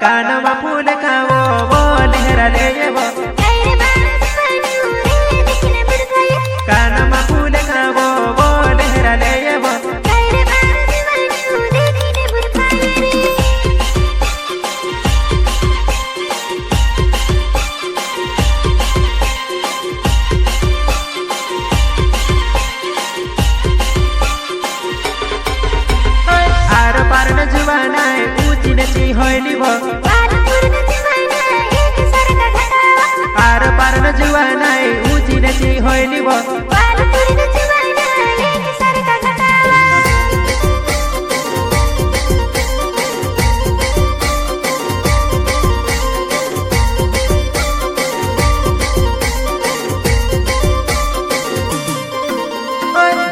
कानमा फूल खाओ वो लहरा ले वो कानमा फूल खाओ वो लहरा ले वो आर पार न जुवाना ऊंची नची होइली वो आर पार न जुवाना ऊंची नची होइली वो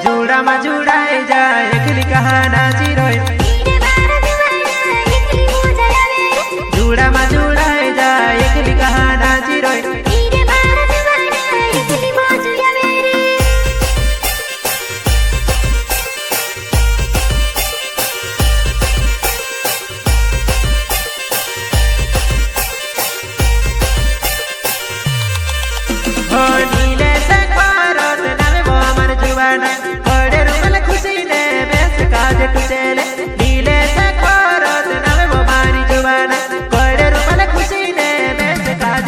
जुड़ा मा जुड़ाए जाए एकली कहाना चिरोय जुड़ा मा जुड़ाए जाए एकली कहाना चिरोय हो नीले से पारत नामे वो अमर जुवाना बड़े रुमल खुशी ने बेस काज टुटेले